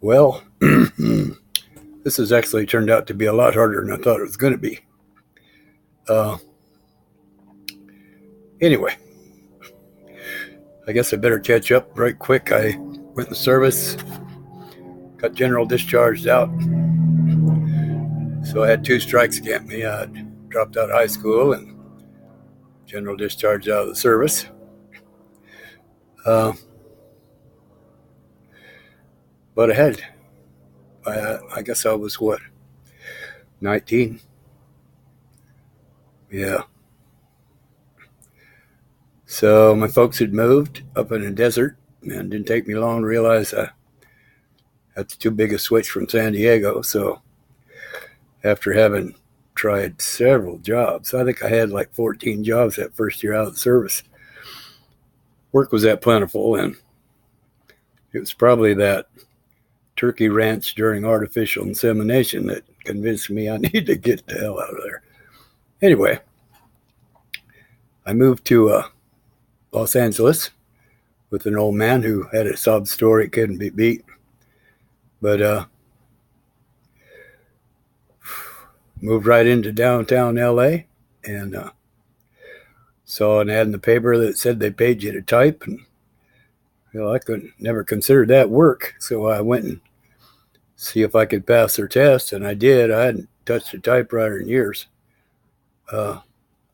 Well, this has actually turned out to be a lot harder than I thought it was going to be. Uh, anyway, I guess I better catch up right quick. I went in service, got general discharged out. So I had two strikes against me. I dropped out of high school and general discharged out of the service. Uh, but I guess I was what, 19? Yeah. So my folks had moved up in the desert, and it didn't take me long to realize that's too big a switch from San Diego. So after having tried several jobs, I think I had like 14 jobs that first year out of the service. Work was that plentiful, and it was probably that turkey ranch during artificial insemination that convinced me I need to get the hell out of there. Anyway, I moved to Los Angeles with an old man who had a sob story couldn't be beat. But moved right into downtown LA and saw an ad in the paper that said they paid you to type. And I could never consider that work. So I went and see if I could pass their test, and I did. I hadn't touched a typewriter in years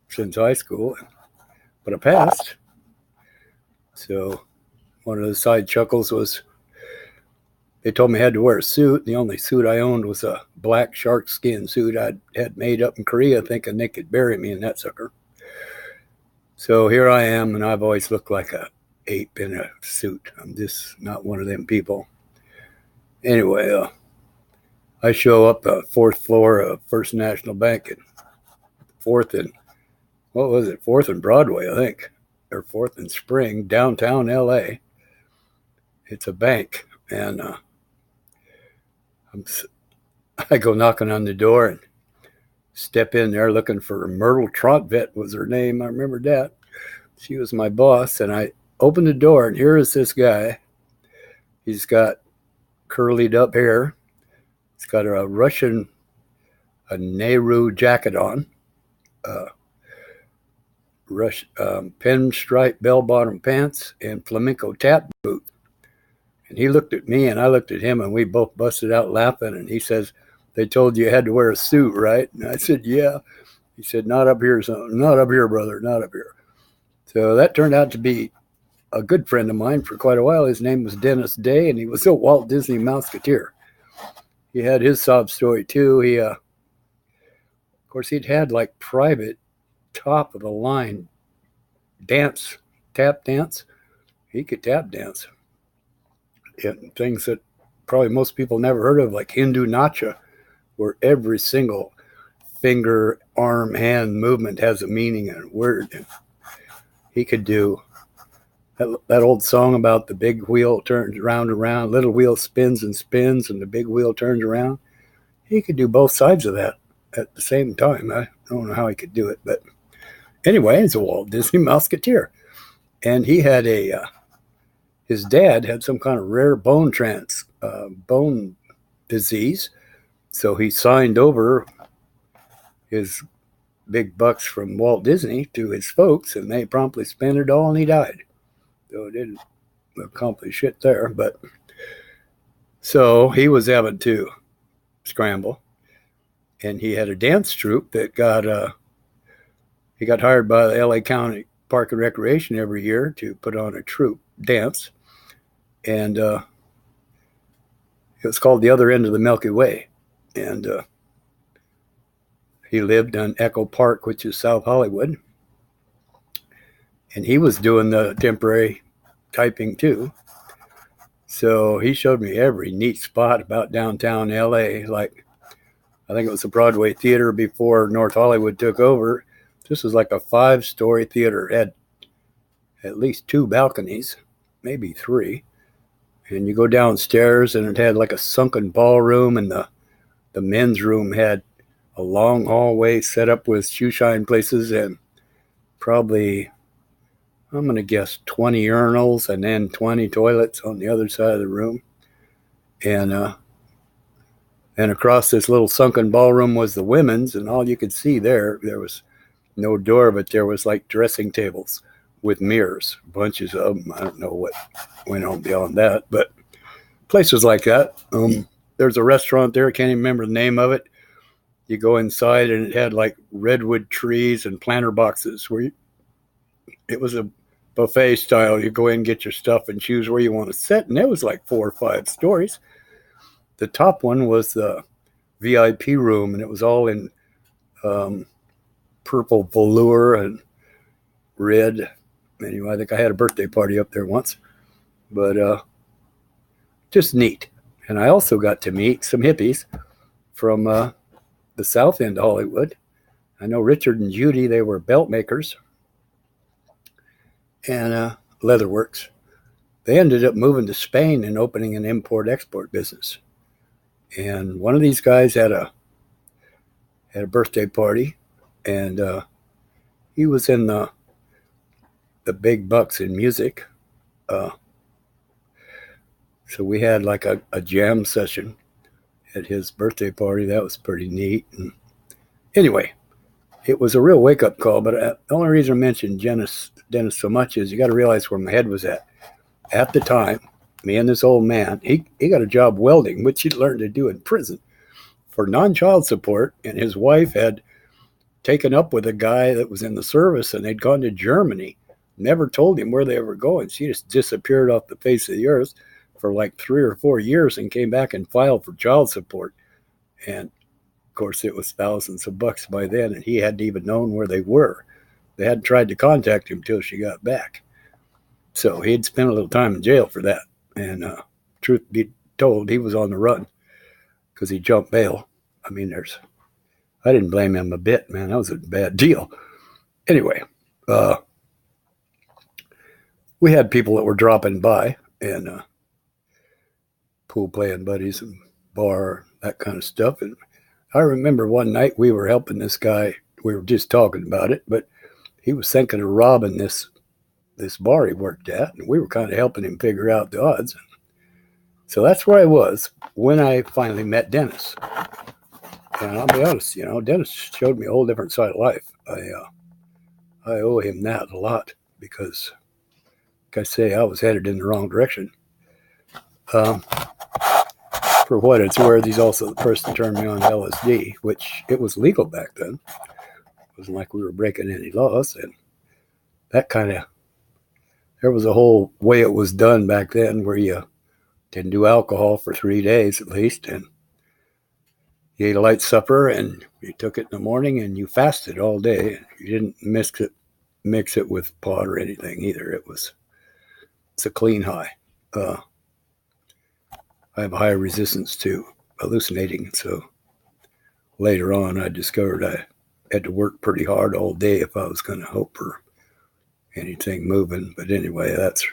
since high school, but I passed. So one of the side chuckles was they told me I had to wear a suit. The only suit I owned was a black shark skin suit I had made up in Korea, thinking they could bury me in that sucker. So here I am, and I've always looked like a ape in a suit. I'm just not one of them people. Anyway, I show up fourth floor of First National Bank at Fourth and Fourth and Broadway, I think, or Fourth and Spring, downtown LA. It's a bank, and I go knocking on the door and step in there looking for Myrtle Trotvet was her name. I remember that. She was my boss, and I opened the door, and here is this guy. He's got curlied up hair. He's got a Nehru jacket on, pinstripe bell-bottom pants, and flamenco tap boot. And he looked at me, and I looked at him, and we both busted out laughing. And he says, "They told you had to wear a suit, right?" And I said, "Yeah." He said, "Not up here, son. Not up here, brother. Not up here." So that turned out to be a good friend of mine for quite a while. His name was Dennis Day, and he was a Walt Disney Mouseketeer. He had his sob story too. Of course, he'd had like private top of the line tap dance. He could tap dance. And things that probably most people never heard of, like Hindu Nacha, where every single finger, arm, hand movement has a meaning and a word. And he could do that old song about the big wheel turns round and round, little wheel spins and spins, and the big wheel turns around. He could do both sides of that at the same time. I don't know how he could do it, but anyway, he's a Walt Disney Mouseketeer. And he had his dad had some kind of rare bone disease. So he signed over his big bucks from Walt Disney to his folks, and they promptly spent it all, and he died. So it didn't accomplish shit there. But so he was having to scramble, and he had a dance troupe that he got hired by the LA County Park and Recreation every year to put on a troupe dance. And it was called The Other End of the Milky Way. And he lived on Echo Park, which is South Hollywood. And he was doing the temporary typing too. So he showed me every neat spot about downtown LA. Like, I think it was the Broadway Theater before North Hollywood took over. This was like a 5-story theater. It had at least 2 balconies, maybe 3. And you go downstairs, and it had like a sunken ballroom, and the men's room had a long hallway set up with shoe shine places and probably, I'm going to guess, 20 urinals and then 20 toilets on the other side of the room. And across this little sunken ballroom was the women's, and all you could see there was no door, but there was like dressing tables with mirrors, bunches of them. I don't know what went on beyond that, but places like that. There's a restaurant there. I can't even remember the name of it. You go inside, and it had like redwood trees and planter boxes it was a buffet style. You go in, get your stuff, and choose where you want to sit. And it was like 4 or 5 stories. The top one was the VIP room, and it was all in purple velour and red. Anyway, I think I had a birthday party up there once, but just neat. And I also got to meet some hippies from the south end of Hollywood. I know Richard and Judy, they were belt makers and leatherworks. They ended up moving to Spain and opening an import-export business. And one of these guys had a birthday party, and he was in the big bucks in music. So we had like a jam session at his birthday party. That was pretty neat. And anyway, it was a real wake-up call. But the only reason I mentioned Dennis so much is you got to realize where my head was at. At the time, me and this old man, he got a job welding, which he'd learned to do in prison for non-child support. And his wife had taken up with a guy that was in the service, and they'd gone to Germany. Never told him where they were going. She just disappeared off the face of the earth for like 3 or 4 years and came back and filed for child support. And of course, it was thousands of bucks by then, and he hadn't even known where they were. They hadn't tried to contact him till she got back. So he'd spent a little time in jail for that. And truth be told, he was on the run because he jumped bail. I mean, I didn't blame him a bit, man. That was a bad deal. Anyway, we had people that were dropping by, and pool playing buddies and bar, that kind of stuff. And I remember one night we were helping this guy. We were just talking about it, but he was thinking of robbing this bar he worked at, and we were kind of helping him figure out the odds. So that's where I was when I finally met Dennis. And I'll be honest, Dennis showed me a whole different side of life. I owe him that a lot because, like I say, I was headed in the wrong direction. For what it's worth, he's also the person that turned me on to LSD, which it was legal back then. It wasn't like we were breaking any laws, and that there was a whole way it was done back then where you didn't do alcohol for 3 days at least, and you ate a light supper, and you took it in the morning, and you fasted all day. You didn't mix it with pot or anything either. It's a clean high. I have a high resistance to hallucinating, so later on I discovered I had to work pretty hard all day if I was going to hope for anything moving. But anyway, that's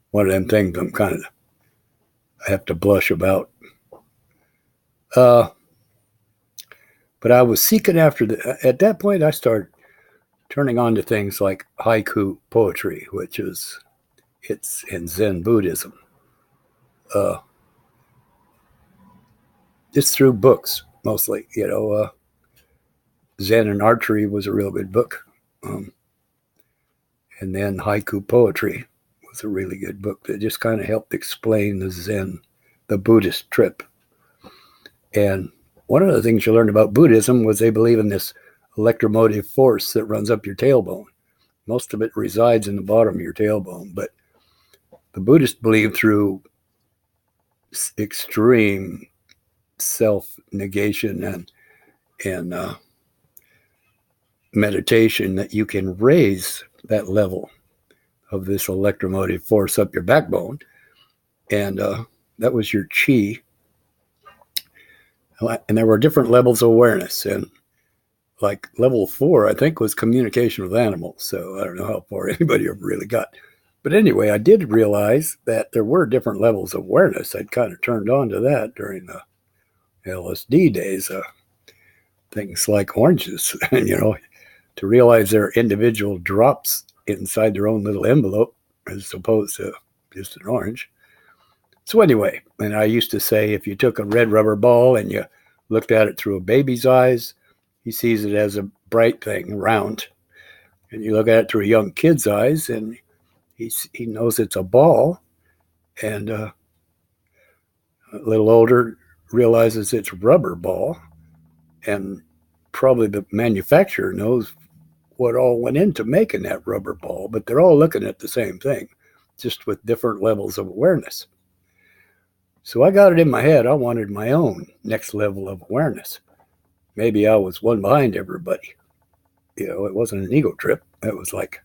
one of them things I have to blush about. But I was seeking after at that point I started turning on to things like haiku poetry, which it's in Zen Buddhism. Just through books, mostly. Zen and Archery was a real good book. And then haiku poetry was a really good book that just kind of helped explain the Buddhist trip. And one of the things you learned about Buddhism was they believe in this electromotive force that runs up your tailbone. Most of it resides in the bottom of your tailbone, but the Buddhists believe through extreme self-negation and meditation that you can raise that level of this electromotive force up your backbone, and that was your chi. And there were different levels of awareness, and like level 4 I think was communication with animals. So I don't know how far anybody ever really got, but anyway, I did realize that there were different levels of awareness. I'd kind of turned on to that during the LSD days. Things like oranges, to realize they're individual drops inside their own little envelope as opposed to just an orange. So anyway, and I used to say if you took a red rubber ball and you looked at it through a baby's eyes, he sees it as a bright thing, round. And you look at it through a young kid's eyes and he knows it's a ball. And a little older realizes it's rubber ball. And probably the manufacturer knows what all went into making that rubber ball, but they're all looking at the same thing, just with different levels of awareness. So I got it in my head. I wanted my own next level of awareness. Maybe I was one behind everybody. It wasn't an ego trip. It was like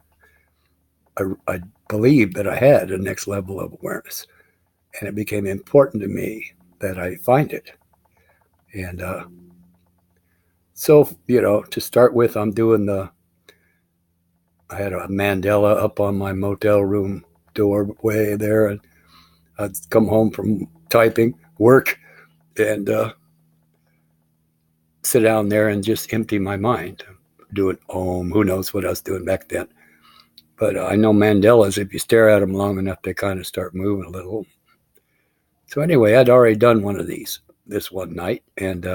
I believed that I had a next level of awareness. And it became important to me that I find it. And so, to start with, I had a mandala up on my motel room doorway there. And I'd come home from typing, work, and sit down there and just empty my mind. Doing who knows what I was doing back then. But I know mandalas, if you stare at them long enough, they kind of start moving a little. So anyway, I'd already done one of these this one night, and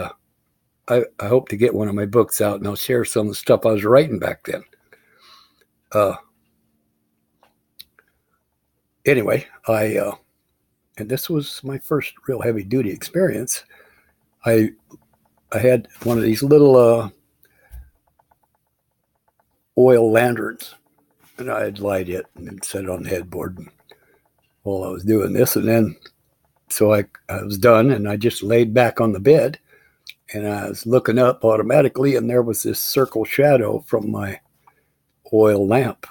I hope to get one of my books out, and I'll share some of the stuff I was writing back then. Anyway, and this was my first real heavy-duty experience. I had one of these little oil lanterns, and I'd light it and set it on the headboard while I was doing this. And then, so I was done, and I just laid back on the bed, and I was looking up automatically, and there was this circle shadow from my oil lamp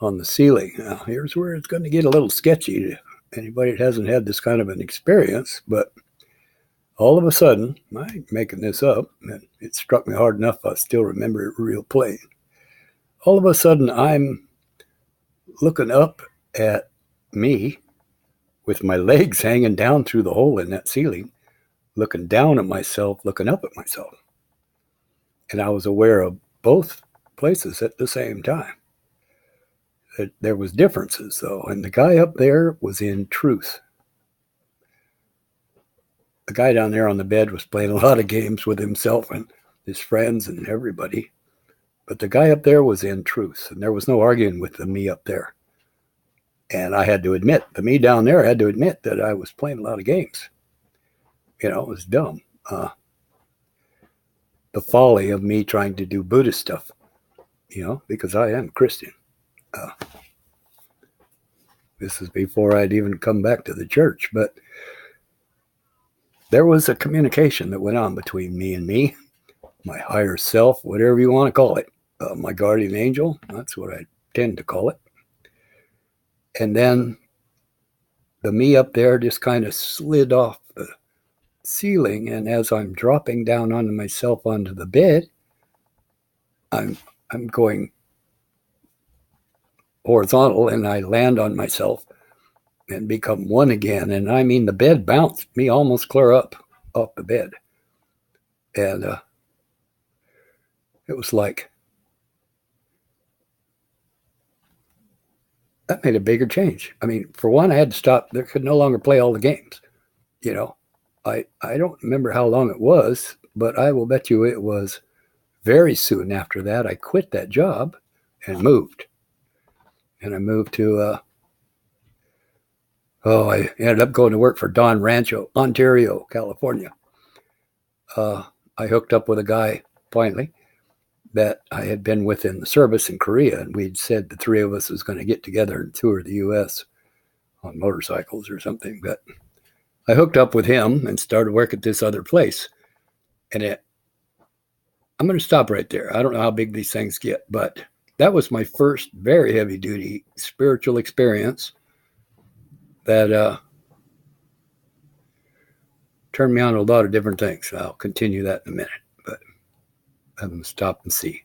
on the ceiling. Now, here's where it's going to get a little sketchy to anybody that hasn't had this kind of an experience, but all of a sudden, I'm making this up, and it struck me hard enough I still remember it real plain. All of a sudden, I'm looking up at me with my legs hanging down through the hole in that ceiling, looking down at myself, looking up at myself. And I was aware of both places at the same time. There was differences, though, and the guy up there was in truth. The guy down there on the bed was playing a lot of games with himself and his friends and everybody. But the guy up there was in truth, and there was no arguing with the me up there. And I had to admit, the me down there had to admit that I was playing a lot of games. It was dumb. The folly of me trying to do Buddhist stuff, because I am Christian. This is before I'd even come back to the church, but there was a communication that went on between me and me, my higher self, whatever you want to call it, my guardian angel, that's what I tend to call it. And then the me up there just kind of slid off the ceiling, and as I'm dropping down onto myself onto the bed, I'm going horizontal, and I land on myself and become one again. And I mean, the bed bounced me almost clear up off the bed. And it was like, that made a bigger change. I mean, for one, I had to stop. There could no longer play all the games. I don't remember how long it was, but I will bet you it was very soon after that. I quit that job and moved. And I moved to, I ended up going to work for Don Rancho, Ontario, California. I hooked up with a guy, finally, that I had been with in the service in Korea, and we'd said the three of us was going to get together and tour the U.S. on motorcycles or something. But I hooked up with him and started work at this other place. And I'm going to stop right there. I don't know how big these things get, but that was my first very heavy-duty spiritual experience that turned me on to a lot of different things. I'll continue that in a minute, but I'm going to stop and see.